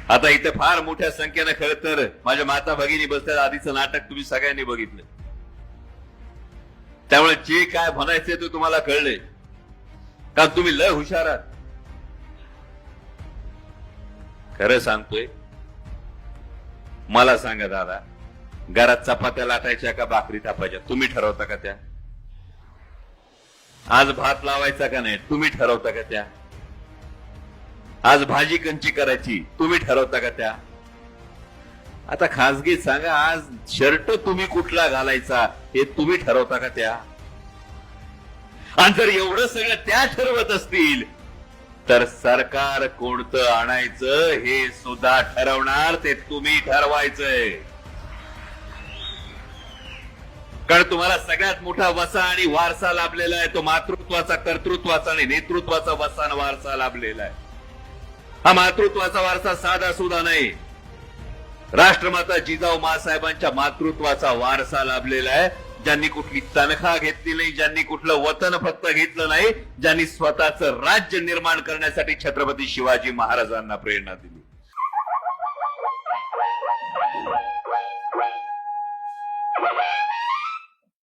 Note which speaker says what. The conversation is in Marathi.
Speaker 1: आता इथे फार मोठ्या संख्येनं खरं तर माझ्या माता भगिनी बसतात. आधीचं नाटक तुम्ही सगळ्यांनी बघितलं, त्यामुळे जे काय म्हणायचे ते तुम्हाला कळले, कारण तुम्ही लय हुशार आहात. खरं सांगतोय, मला सांगा दादा, घरात चपात्या लाटायच्या का भाकरी थापायच्या? तुम्ही ठरवता का त्या? आज भात लावायचा का नाही? तुम्ही ठरवता का त्या? आज भाजी कंची करायची? तुम्ही ठरवता का त्या? आता खासगीत सांगा, आज शर्ट तुम्ही कुठला घालायचा हे तुम्ही ठरवता का त्या? आणि जर एवढं सगळं त्या ठरवत असतील तर सरकार कोणतं आणायचं हे सुद्धा ठरवणार, ते तुम्ही ठरवायचंय. कारण तुम्हाला सगळ्यात मोठा वसा आणि वारसा लाभलेला आहे, तो मातृत्वाचा, कर्तृत्वाचा आणि नेतृत्वाचा वसा आणि वारसा लाभलेला आहे. हा मातृत्वाचा वारसा साधा सुद्धा नाही, राष्ट्रमाता जिजाऊ माँसाहेबांच्या मातृत्वाचा वारसा लाभलेला आहे. ज्यांनी कुठली तनखा घेतली नाही, ज्यांनी कुठलं वतन फक्त घेतलं नाही, ज्यांनी स्वतःचं राज्य निर्माण करण्यासाठी छत्रपती शिवाजी महाराजांना प्रेरणा दिली.